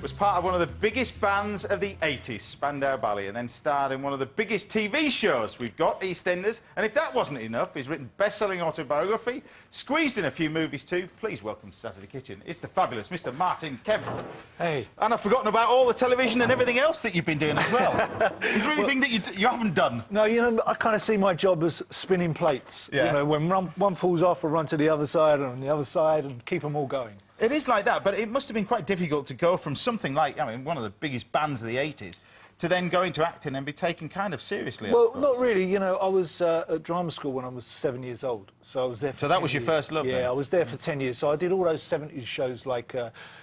was part of one of the biggest bands of the 80s, Spandau Ballet, and then starred in one of the biggest TV shows we've got, EastEnders. And if that wasn't enough, he's written best-selling autobiography, squeezed in a few movies too. Please welcome to Saturday Kitchen. It's the fabulous Mr. Martin Kemp. Hey. And I've forgotten about all the television and everything else that you've been doing as well. Is there anything that you haven't done? No, you know, I kind of see my job as spinning plates. Yeah. You know, when one falls off, I run to the other side and on the other side and keep them all going. It is like that, but it must have been quite difficult to go from something like, I mean, one of the biggest bands of the 80s, to then go into acting and be taken kind of seriously. Well, not really. You know, I was at drama school when I was 7 years old, so I was there for 10 years. So that was your first love, Yeah, then? I was there for 10 years. So I did all those 70s shows like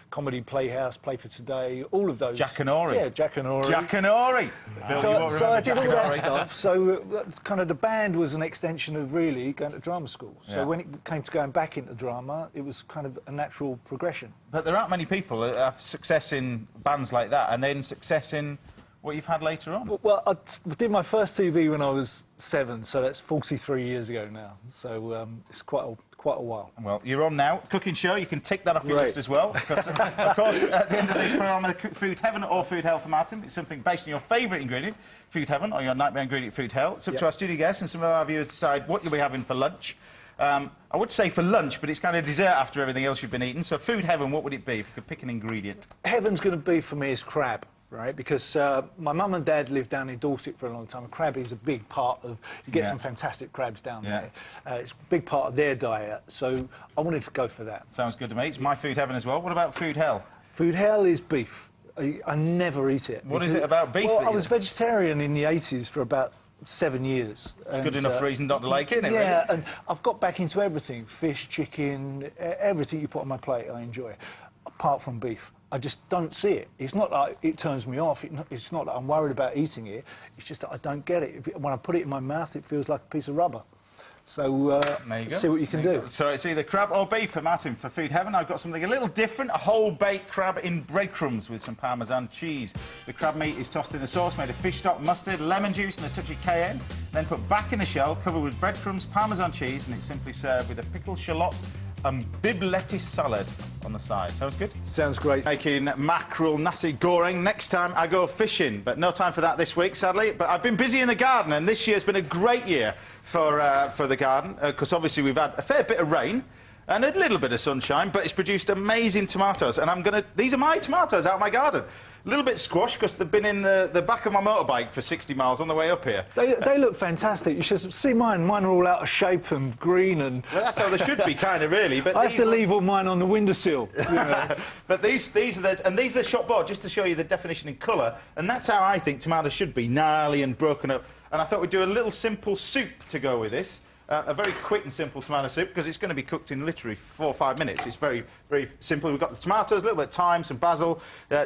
Comedy Playhouse, Play for Today, all of those. Jack and Ori. Yeah, Jack and Ori. Jack and Ori. So I did all that stuff. So kind of the band was an extension of really going to drama school. So when it came to going back into drama, it was kind of a natural progression. But there aren't many people that have success in bands like that and then success in what you've had later on. Well, I did my first TV when I was 7, so that's 43 years ago now. So it's quite a while. Well, you're on now. Cooking show, you can tick that off your list as well. Because, of course, at the end of this programme, Food Heaven or Food Hell for Martin. It's something based on your favourite ingredient, Food Heaven, or your nightmare ingredient, Food Hell. It's up to our studio guests and some of our viewers to decide what you'll be having for lunch. I would say for lunch, but it's kind of dessert after everything else you've been eating. So Food Heaven, what would it be if you could pick an ingredient? Heaven's going to be, for me, is crab. Right, because my mum and dad lived down in Dorset for a long time. Crab is a big part of... You get some fantastic crabs down there. It's a big part of their diet, so I wanted to go for that. Sounds good to me. It's my Food Heaven as well. What about Food Hell? Food Hell is beef. I never eat it. What is it about beef? Well, I was vegetarian in the 80s for about 7 years. It's good enough reason not to like it, isn't it? Yeah, really? and I've got back into everything. Fish, chicken, everything you put on my plate I enjoy, apart from beef. I just don't see it. It's not like it turns me off. It's not that I'm worried about eating it. It's just that I don't get it. When I put it in my mouth, it feels like a piece of rubber. So see what you can do. So it's either crab or beef for Martin for Food Heaven. I've got something a little different, a whole-baked crab in breadcrumbs with some Parmesan cheese. The crab meat is tossed in a sauce made of fish stock, mustard, lemon juice and a touch of cayenne, then put back in the shell, covered with breadcrumbs, Parmesan cheese, and it's simply served with a pickled shallot and bib lettuce salad on the side. Sounds good? Sounds great. Making mackerel nasi goreng. Next time I go fishing, but no time for that this week, sadly. But I've been busy in the garden, and this year's been a great year for the garden, because obviously we've had a fair bit of rain and a little bit of sunshine, but it's produced amazing tomatoes, and these are my tomatoes out of my garden. A little bit squashed because they've been in the back of my motorbike for 60 miles on the way up here. They look fantastic. You should see mine. Mine are all out of shape and green and... Well, that's how they should be, kind of, really. But I have to leave all mine on the windowsill. You know. But these are the shop board, just to show you the definition in colour, and that's how I think tomatoes should be, gnarly and broken up. And I thought we'd do a little simple soup to go with this. A very quick and simple tomato soup, because it's going to be cooked in literally 4 or 5 minutes. It's very, very simple. We've got the tomatoes, a little bit of thyme, some basil,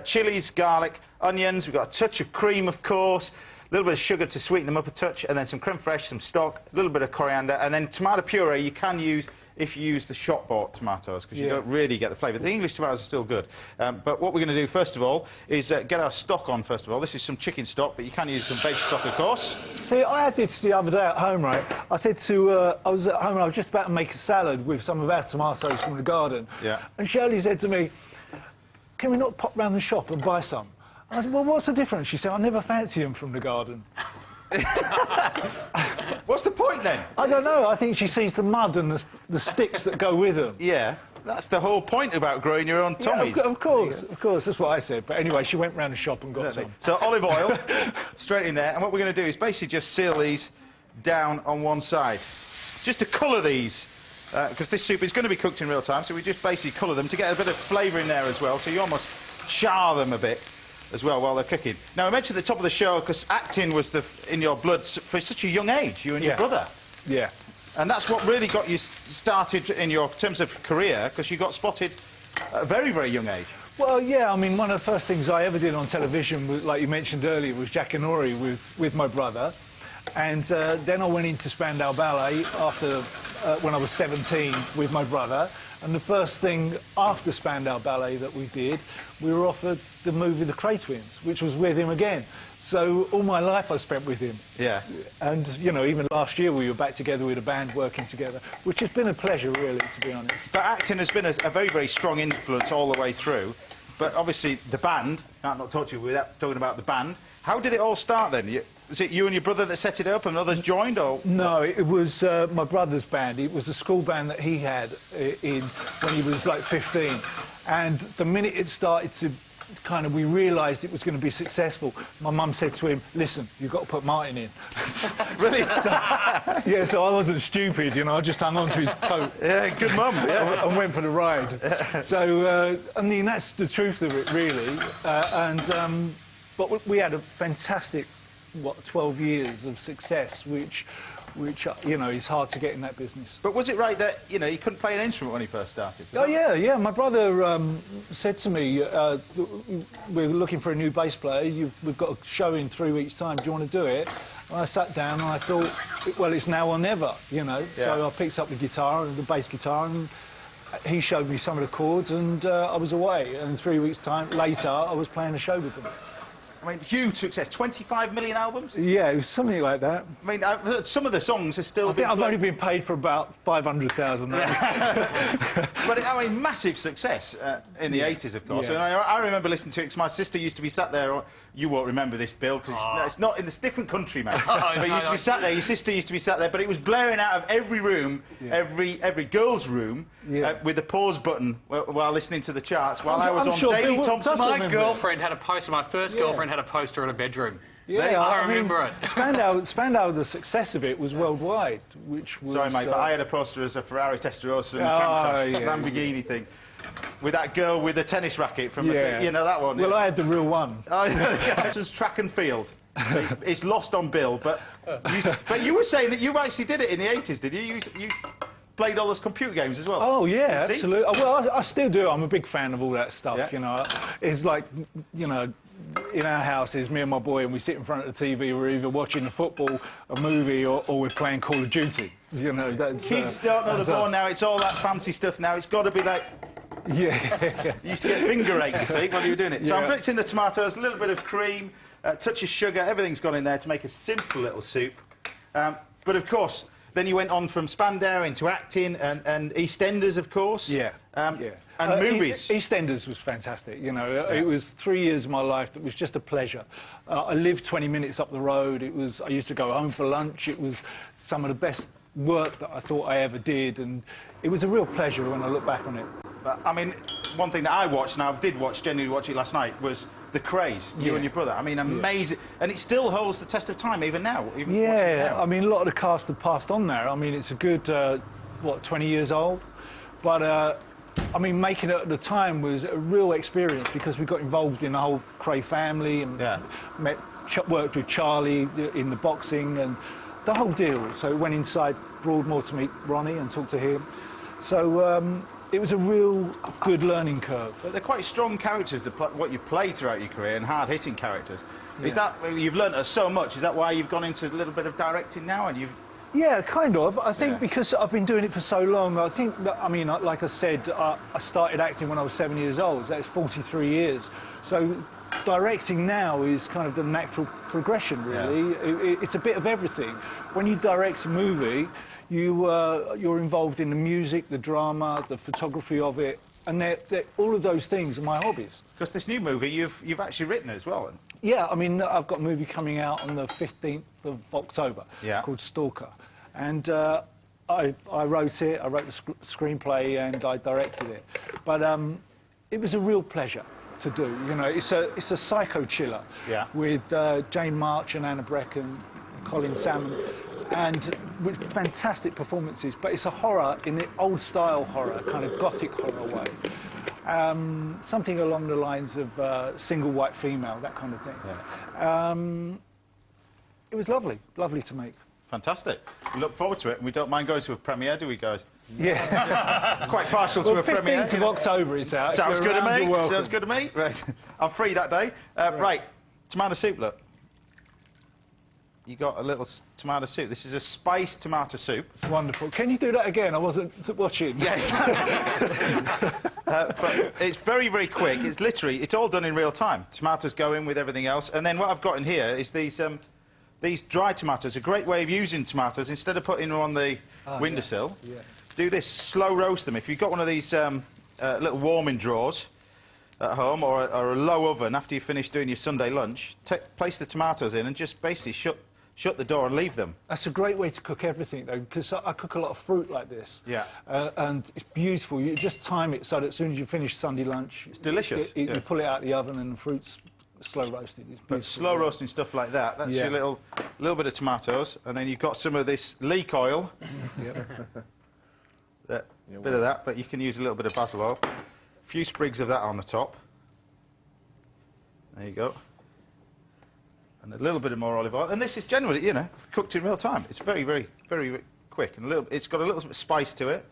chilies, garlic, onions. We've got a touch of cream, of course, a little bit of sugar to sweeten them up a touch, and then some creme fraiche, some stock, a little bit of coriander, and then tomato puree you can use if you use the shop-bought tomatoes, because you don't really get the flavour. The English tomatoes are still good. But what we're going to do, first of all, is get our stock on, first of all. This is some chicken stock, but you can use some beef stock, of course. See, I had this the other day at home, right? I said to... I was at home and I was just about to make a salad with some of our tomatoes from the garden. Yeah. And Shirley said to me, can we not pop round the shop and buy some? I said, well, what's the difference? She said, I never fancy them from the garden. What's the point, then? I don't know. I think she sees the mud and the sticks that go with them. Yeah, that's the whole point about growing your own Tommies. Yeah, of course, that's what I said. But anyway, she went round the shop and got some. So olive oil, straight in there. And what we're going to do is basically just seal these down on one side. Just to colour these, because this soup is going to be cooked in real time, so we just basically colour them to get a bit of flavour in there as well, so you almost char them a bit as well while they're cooking. Now, I mentioned at the top of the show, because acting was in your blood for such a young age, you and your brother. Yeah. And that's what really got you started in your terms of career, because you got spotted at a very, very young age. Well, yeah, I mean, one of the first things I ever did on television, was, like you mentioned earlier, was Jack and Ori with my brother. And then I went into Spandau Ballet after, when I was 17 with my brother. And the first thing after Spandau Ballet that we did, we were offered the movie The Cray Twins, which was with him again. So all my life I spent with him. Yeah. And, you know, even last year we were back together with a band working together, which has been a pleasure, really, to be honest. But acting has been a very, very strong influence all the way through. but obviously the band, can't not talk to you without talking about the band. How did it all start then? Was it you and your brother that set it up and others joined, or...? No, it was my brother's band. It was a school band that he had when he was like 15. And the minute it started to we realised it was going to be successful, my mum said to him, listen, you've got to put Martin in. Really? So I wasn't stupid, you know, I just hung on to his coat. Yeah, good mum, yeah. And went for the ride. So, I mean, that's the truth of it, really. But we had a fantastic, 12 years of success, which, you know, is hard to get in that business. But was it right that, you know, you couldn't play an instrument when he first started? Oh, yeah. My brother said to me, we're looking for a new bass player. We've got a show in 3 weeks' time. Do you want to do it? And I sat down and I thought, well, it's now or never, you know. Yeah. So I picked up the guitar, the bass guitar, and he showed me some of the chords, and I was away. And 3 weeks' time later, I was playing a show with them. I mean, huge success. 25 million albums? Yeah, it was something like that. I mean, some of the songs are still... I think I've only been paid for about 500,000 now. But, I mean, massive success in the 80s, of course. Yeah. And I remember listening to it because my sister used to be sat there... You won't remember this, Bill, because it's not in this different country, mate. But you used to be sat there, your sister used to be sat there, but it was blaring out of every room, every girl's room, with the pause button while listening to the charts, while I was on Daily Thompson. My girlfriend had a poster, my first girlfriend had a poster in a bedroom. Yeah, I remember it. Spandau, the success of it was worldwide, which was... Sorry, mate, but I had a poster as a Ferrari Testarossa and a Lamborghini thing. With that girl with the tennis racket from the you know that one. Well, I had the real one. It's track and field. So it's lost on Bill, but you were saying that you actually did it in the 80s, did you? You played all those computer games as well. Oh yeah, absolutely. Well, I still do. I'm a big fan of all that stuff. Yeah. You know, it's like, you know, in our house is me and my boy, and we sit in front of the TV. We're either watching the football, a movie, or we're playing Call of Duty. You know, that's, kids don't know the ball now. It's all that fancy stuff now. It's got to be like. Yeah. You used to get finger ache, you see, while you were doing it. So I'm blitzing the tomatoes, a little bit of cream, a touch of sugar. Everything's gone in there to make a simple little soup. But of course, then you went on from Spandau into acting and EastEnders, of course. Yeah. And movies. EastEnders was fantastic, you know. It was 3 years of my life that was just a pleasure. I lived 20 minutes up the road. I used to go home for lunch. It was some of the best work that I thought I ever did, and it was a real pleasure when I look back on it. But, I mean, one thing that I watched, and I did genuinely watch it last night, was The Craze, you and your brother. I mean, amazing. And it still holds the test of time, even now. Even now. I mean, a lot of the cast have passed on there. I mean, it's a good, 20 years old? But, I mean, making it at the time was a real experience because we got involved in the whole Cray family and worked with Charlie in the boxing and the whole deal. So went inside Broadmoor to meet Ronnie and talk to him. So it was a real good learning curve. But they're quite strong characters, what you play throughout your career, and hard-hitting characters. Yeah. Is that, you've learnt so much, is that why you've gone into a little bit of directing now? And you've... Yeah, kind of. I think because I've been doing it for so long, I think that, I mean, like I said, I started acting when I was 7 years old. That's 43 years. So directing now is kind of the natural progression, really. Yeah. It's a bit of everything. When you direct a movie, you're involved in the music, the drama, the photography of it, and all of those things are my hobbies. Because this new movie you've actually written as well. Yeah, I mean, I've got a movie coming out on the 15th of October called Stalker. And I wrote it, I wrote the screenplay and I directed it. But it was a real pleasure to do. You know, it's a psycho chiller with Jane March and Anna Brecken, Colin Salmon, and with fantastic performances. But it's a horror in the old-style horror, kind of gothic horror way. Something along the lines of Single White Female, that kind of thing. Yeah. It was lovely to make. Fantastic. We look forward to it, and we don't mind going to a premiere, do we, guys? Yeah. Quite partial to a premiere. 15th of October is out. Sounds good to me. Sounds good to me. Right. I'm free that day. Right. Tomato soup, look. You got a little tomato soup. This is a spiced tomato soup. It's wonderful. Can you do that again? I wasn't watching. Yes. But it's very, very quick. It's literally, it's all done in real time. Tomatoes go in with everything else. And then what I've got in here is these dry tomatoes. A great way of using tomatoes, instead of putting them on the windowsill, do this, slow roast them. If you've got one of these little warming drawers, at home or a low oven after you finish doing your Sunday lunch, place the tomatoes in and just basically shut the door and leave them. That's a great way to cook everything, though, because I cook a lot of fruit like this. Yeah. And it's beautiful. You just time it so that as soon as you finish Sunday lunch... It's delicious. You pull it out of the oven and the fruit's slow roasted. It's beautiful. But slow roasting stuff like that, that's your little bit of tomatoes, and then you've got some of this leek oil. Bit of that, but you can use a little bit of basil oil. A few sprigs of that on the top. There you go. And a little bit of more olive oil. And this is generally, you know, cooked in real time. It's very, very, very, very quick. And it's got a little bit of spice to it.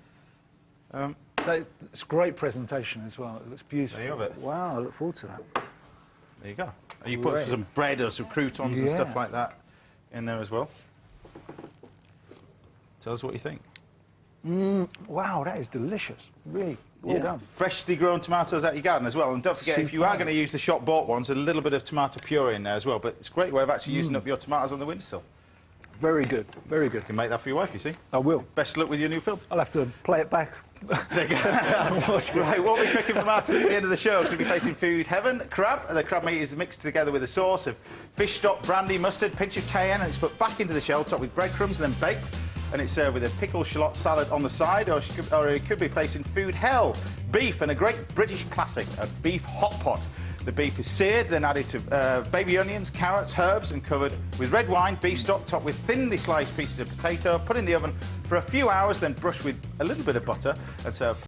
It's great presentation as well. It looks beautiful. There you have it. Wow, I look forward to that. There you go. And you put some bread or some croutons and stuff like that in there as well. Tell us what you think. Wow, that is delicious. Really well done. Freshly grown tomatoes out your garden as well. And don't forget, if you are going to use the shop-bought ones, a little bit of tomato puree in there as well. But it's a great way of actually using up your tomatoes on the windowsill. Very good, very good. You can make that for your wife, you see. I will. Best luck with your new film. I'll have to play it back. There you go. Right, what we're cooking for Martin at the end of the show could be facing food heaven. Crab. The crab meat is mixed together with a sauce of fish stock, brandy, mustard, pinch of cayenne, and it's put back into the shell, topped with breadcrumbs and then baked. And it's served with a pickled shallot salad on the side, or it could be facing food hell. Beef, and a great British classic, a beef hot pot. The beef is seared, then added to baby onions, carrots, herbs, and covered with red wine, beef stock, topped with thinly sliced pieces of potato, put in the oven for a few hours, then brushed with a little bit of butter, and served